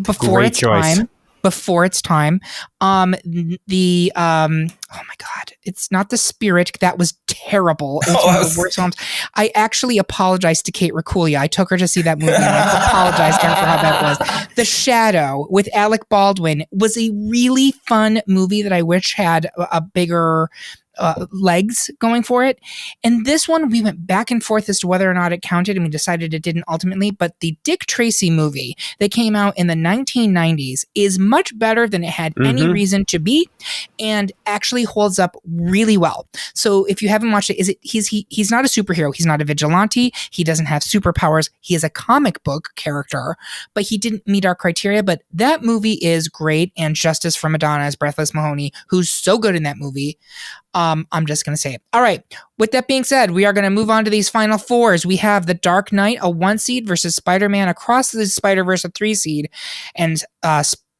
before Great its choice. time. Before its time, oh my god, it's not The Spirit. That was terrible. It was one of the worst films. I actually apologized to Kate Reculia. I took her to see that movie and I apologized to her for how that was. The Shadow with Alec Baldwin was a really fun movie that I wish had a bigger legs going for it. And this one, we went back and forth as to whether or not it counted, and we decided it didn't ultimately. But the Dick Tracy movie that came out in the 1990s is much better than it had any reason to be, and actually holds up really well. So if you haven't watched it, he's not a superhero. He's not a vigilante. He doesn't have superpowers. He is a comic book character, but he didn't meet our criteria. But that movie is great, and Justice for Madonna as Breathless Mahoney, who's so good in that movie. I'm just going to say it. All right. With that being said, we are going to move on to these final fours. We have The Dark Knight, a 1 seed, versus Spider-Man Across the Spider-Verse, a 3 seed, and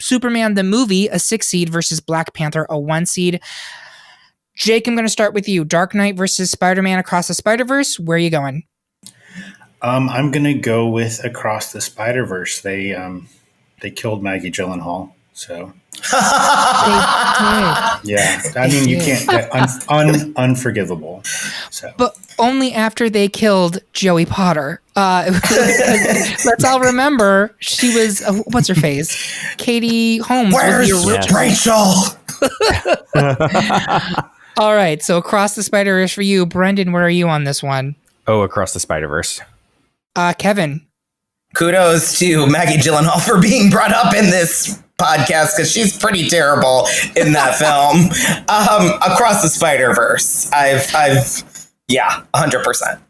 Superman the movie, a 6 seed, versus Black Panther, a 1 seed. Jake, I'm going to start with you. Dark Knight versus Spider-Man Across the Spider-Verse. Where are you going? I'm going to go with Across the Spider-Verse. They killed Maggie Gyllenhaal, so... Yeah, I mean, you can't unforgivable. So, but only after they killed Joey Potter. Let's all remember she was what's her face, Katie Holmes. Where's Rachel? All right, so Across the Spider-Verse for you, Brendan. Where are you on this one? Oh, Across the Spider-Verse. Kevin. Kudos to Maggie Gyllenhaal for being brought up in this podcast because she's pretty terrible in that film. Across the Spider-Verse. I've 100%.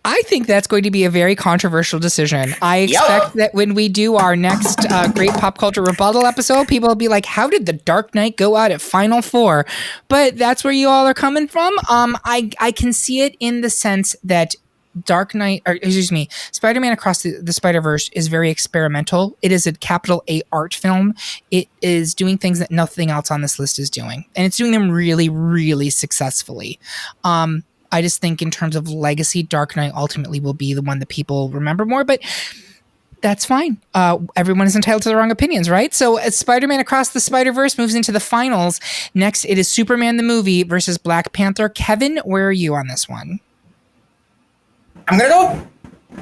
I think that's going to be a very controversial decision. I expect that when we do our next Great Pop Culture Rebuttal episode, people will be like, how did The Dark Knight go out at Final Four? But that's where you all are coming from. I can see it in the sense that Spider-Man Across the Spider-Verse is very experimental. It is a capital A art film. It is doing things that nothing else on this list is doing. And it's doing them really, really successfully. I just think in terms of legacy, Dark Knight ultimately will be the one that people remember more, but that's fine. Everyone is entitled to their wrong opinions, right? So as Spider-Man Across the Spider-Verse moves into the finals, next it is Superman the movie versus Black Panther. Kevin, where are you on this one? I'm going to go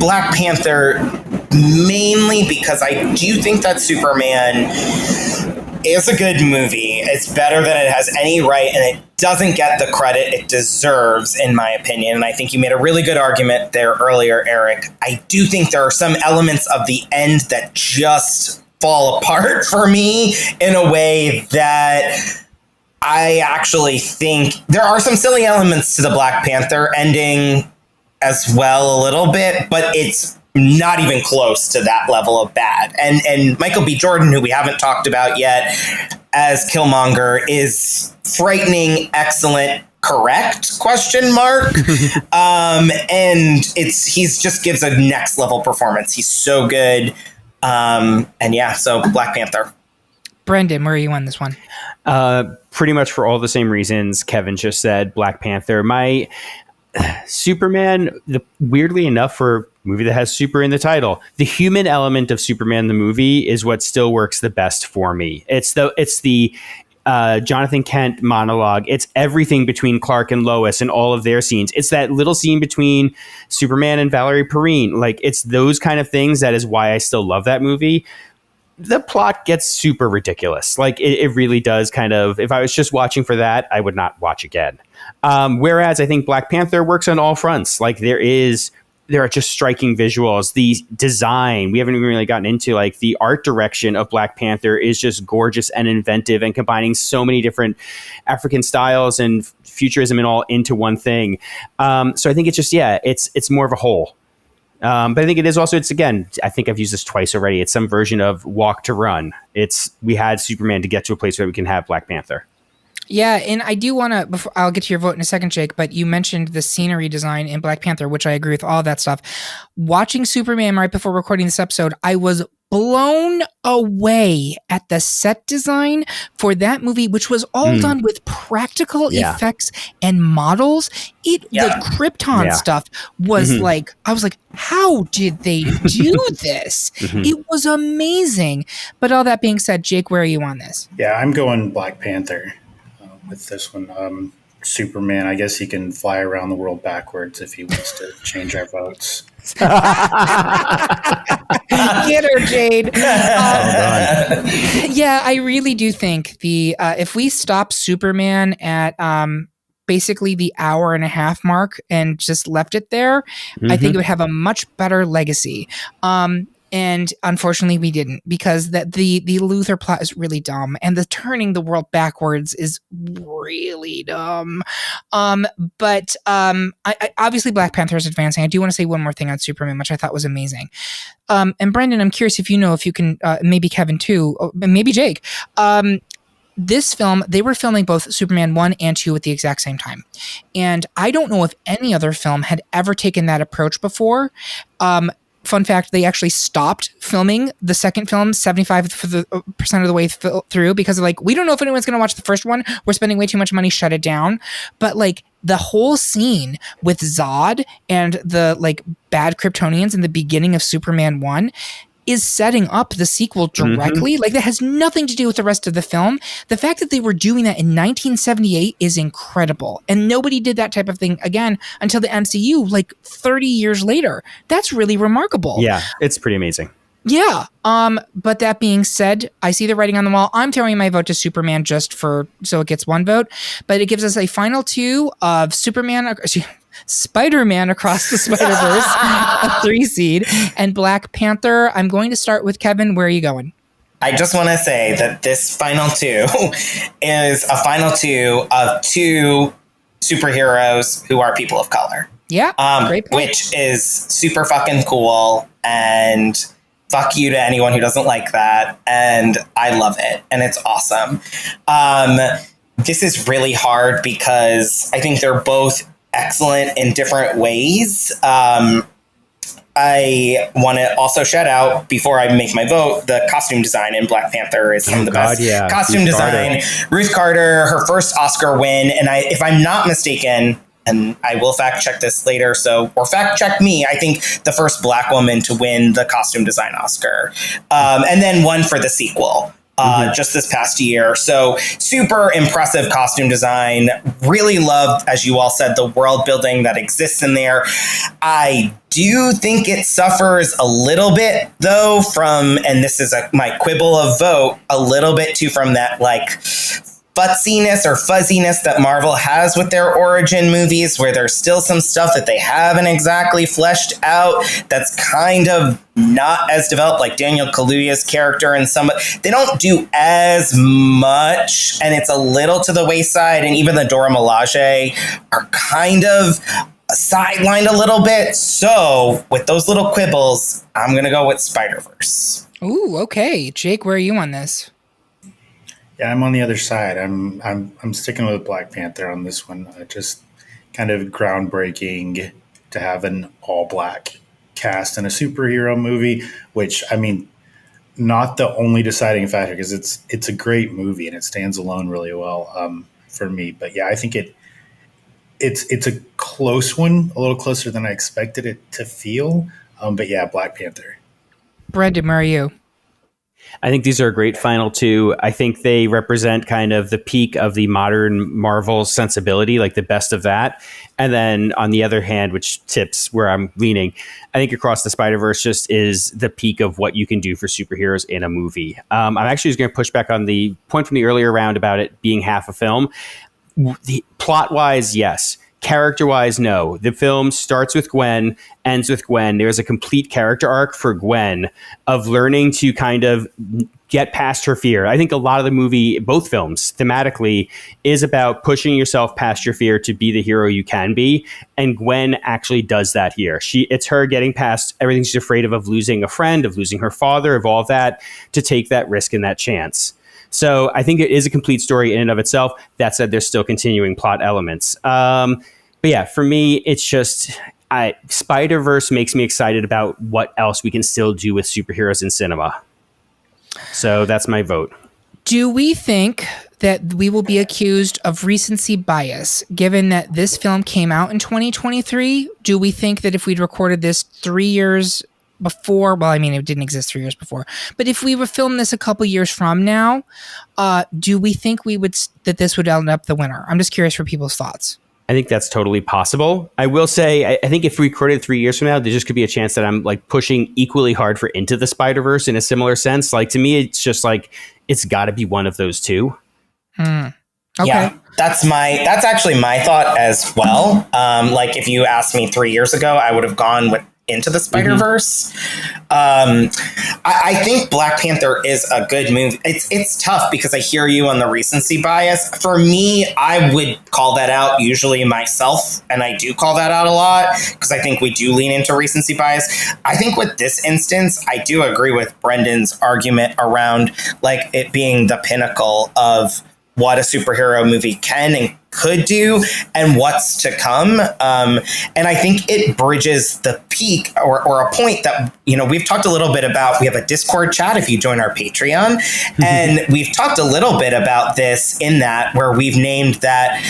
Black Panther mainly because I do think that Superman is a good movie. It's better than it has any right, and it doesn't get the credit it deserves, in my opinion. And I think you made a really good argument there earlier, Eric. I do think there are some elements of the end that just fall apart for me in a way that I actually think there are some silly elements to the Black Panther ending as well a little bit, but it's not even close to that level of bad. And Michael B. Jordan, who we haven't talked about yet, as Killmonger is frightening, excellent, correct, question mark. And he's just gives a next level performance. He's so good. So Black Panther. Brendan, where are you on this one? Pretty much for all the same reasons Kevin just said, Black Panther. My Superman, weirdly enough, for a movie that has super in the title, the human element of Superman the movie is what still works the best for me. It's the Jonathan Kent monologue. It's everything between Clark and Lois and all of their scenes. It's that little scene between Superman and Valerie Perrine. Like, it's those kind of things that is why I still love that movie. The plot gets super ridiculous. Like, it really does kind of, if I was just watching for that, I would not watch again. Whereas I think Black Panther works on all fronts. Like, there is there are just striking visuals. The design, we haven't even really gotten into, like, the art direction of Black Panther is just gorgeous and inventive and combining so many different African styles and futurism and all into one thing. So I think it's just, it's more of a whole. But I think it is also, it's, again, I think I've used this twice already. It's some version of walk to run. We had Superman to get to a place where we can have Black Panther. Yeah, and I do want to, I'll get to your vote in a second, Jake, but you mentioned the scenery design in Black Panther, which I agree with all that stuff. Watching Superman right before recording this episode, I was blown away at the set design for that movie, which was all done with practical effects and models. The Krypton stuff was like, I was like, how did they do this? It was amazing. But all that being said, Jake, where are you on this? Yeah, I'm going Black Panther with this one. Superman, I guess he can fly around the world backwards if he wants to change our votes. Get her, Jade. Yeah, I really do think if we stop Superman at basically the hour and a half mark and just left it there, I think it would have a much better legacy. And unfortunately, we didn't, because the Luthor plot is really dumb, and the turning the world backwards is really dumb. But obviously, Black Panther is advancing. I do want to say one more thing on Superman, which I thought was amazing. And Brendan, I'm curious if you can, maybe Kevin too, maybe Jake. This film, they were filming both Superman 1 and 2 at the exact same time. And I don't know if any other film had ever taken that approach before. Fun fact, they actually stopped filming the second film 75% of the way through because they're like, we don't know if anyone's going to watch the first one. We're spending way too much money, shut it down. But like the whole scene with Zod and the like bad Kryptonians in the beginning of Superman 1 is setting up the sequel directly. Like that has nothing to do with the rest of the film. The fact that they were doing that in 1978 is incredible. And nobody did that type of thing again until the MCU, like 30 years later. That's really remarkable. Yeah, it's pretty amazing. Yeah. But that being said, I see the writing on the wall. I'm throwing my vote to Superman just so it gets one vote, but it gives us a final two of Spider-Man Across the Spider-Verse, a 3 seed, and Black Panther. I'm going to start with Kevin. Where are you going? I just want to say that this final two is a final two of 2 superheroes who are people of color. Yeah, great point. Which is super fucking cool, and fuck you to anyone who doesn't like that. And I love it, and it's awesome. This is really hard because I think they're both excellent in different ways. I want to also shout out, before I make my vote, the costume design in Black Panther is some of the best costume design. Ruth Carter, her first Oscar win, and if I'm not mistaken, and I will fact check this later, or fact check me, I think the first Black woman to win the costume design Oscar, and then one for the sequel. Just this past year. So super impressive costume design. Really loved, as you all said, the world building that exists in there. I do think it suffers a little bit, though, from, and this is my quibble of vote, a little bit too from that like futziness or fuzziness that Marvel has with their origin movies, where there's still some stuff that they haven't exactly fleshed out that's kind of not as developed, like Daniel Kaluuya's character, and they don't do as much, and it's a little to the wayside, and even the Dora Milaje are kind of sidelined a little bit. So with those little quibbles, I'm gonna go with Spider-Verse. Ooh, okay. Jake, where are you on this? Yeah, I'm on the other side. I'm sticking with Black Panther on this one. Just kind of groundbreaking to have an all black cast in a superhero movie, which, I mean, not the only deciding factor, because it's a great movie and it stands alone really well for me. But yeah, I think it's a close one, a little closer than I expected it to feel. But yeah, Black Panther. Brendan, where are you? I think these are a great final two. I think they represent kind of the peak of the modern Marvel sensibility, like the best of that. And then on the other hand, which tips where I'm leaning, I think Across the Spider-Verse just is the peak of what you can do for superheroes in a movie. I'm actually just going to push back on the point from the earlier round about it being half a film. The plot-wise, yes. character-wise, no. The film starts with Gwen, ends with Gwen. There's a complete character arc for Gwen of learning to kind of get past her fear. I think a lot of the movie, both films, thematically, is about pushing yourself past your fear to be the hero you can be. And Gwen actually does that here. It's her getting past everything she's afraid of losing a friend, of losing her father, of all of that, to take that risk and that chance. So I think it is a complete story in and of itself. That said, there's still continuing plot elements. But yeah, for me, it's just Spider-Verse makes me excited about what else we can still do with superheroes in cinema. So that's my vote. Do we think that we will be accused of recency bias, given that this film came out in 2023? Do we think that if we'd recorded this 3 years before, well, I mean, it didn't exist 3 years before, but if we were filmed this a couple years from now, do we think that this would end up the winner? I'm just curious for people's thoughts. I think that's totally possible. I will say, I think if we recorded 3 years from now, there just could be a chance that I'm like pushing equally hard for Into the Spider-Verse in a similar sense. Like, to me, it's just like, it's got to be one of those two. Okay. Yeah, that's actually my thought as well. Like, if you asked me 3 years ago, I would have gone with Into the Spider-Verse. I think Black Panther is a good movie. It's tough because I hear you on the recency bias. For me, I would call that out usually myself, and I do call that out a lot because I think we do lean into recency bias. I think with this instance, I do agree with Brendan's argument around like it being the pinnacle of what a superhero movie can and could do and what's to come. And I think it bridges the peak or a point that, you know, we've talked a little bit about. We have a Discord chat if you join our Patreon. And we've talked a little bit about this in that where we've named that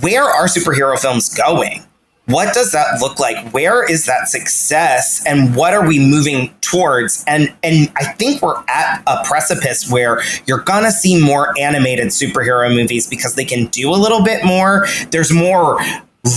where are superhero films going? What does that look like? Where is that success? And what are we moving towards? And I think we're at a precipice where you're going to see more animated superhero movies because they can do a little bit more. There's more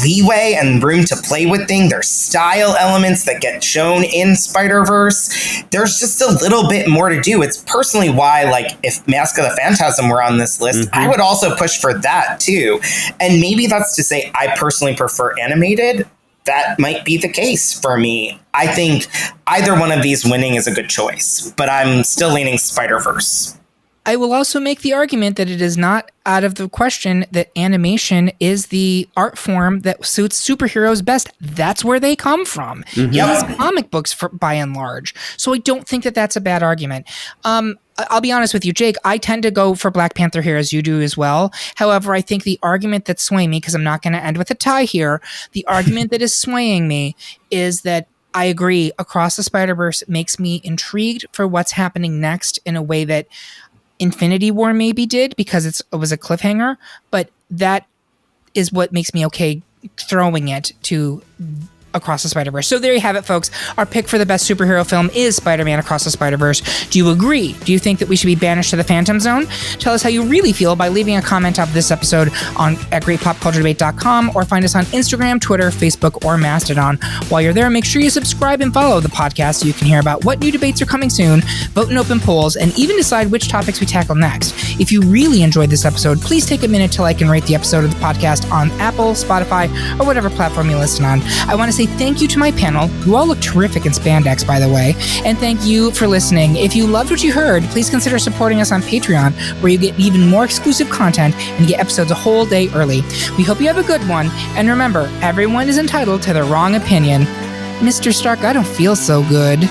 leeway and room to play with things. There's style elements that get shown in Spider-Verse. There's just a little bit more to do. It's personally why, like, if Mask of the Phantasm were on this list, I would also push for that too. And maybe that's to say I personally prefer animated. That might be the case for me. I think either one of these winning is a good choice, but I'm still leaning Spider-Verse. I will also make the argument that it is not out of the question that animation is the art form that suits superheroes best. That's where they come from. It is comic books by and large. So I don't think that that's a bad argument. I'll be honest with you, Jake, I tend to go for Black Panther here as you do as well. However, I think the argument that's swaying me, because I'm not going to end with a tie here, the argument that is swaying me is that I agree, Across the Spider-Verse makes me intrigued for what's happening next in a way that Infinity War maybe did because it was a cliffhanger, but that is what makes me okay throwing it to Across the Spider-Verse. So there you have it, folks. Our pick for the best superhero film is Spider-Man Across the Spider-Verse. Do you agree? Do you think that we should be banished to the Phantom Zone? Tell us how you really feel by leaving a comment on this episode at greatpopculturedebate.com or find us on Instagram, Twitter, Facebook, or Mastodon. While you're there, make sure you subscribe and follow the podcast so you can hear about what new debates are coming soon, vote in open polls, and even decide which topics we tackle next. If you really enjoyed this episode, please take a minute to like and rate the episode of the podcast on Apple, Spotify, or whatever platform you listen on. I want to say thank you to my panel, who all look terrific in spandex, by the way, and thank you for listening. If you loved what you heard, please consider supporting us on Patreon, where you get even more exclusive content and get episodes a whole day early. We hope you have a good one, and remember, everyone is entitled to their wrong opinion. Mr. Stark, I don't feel so good.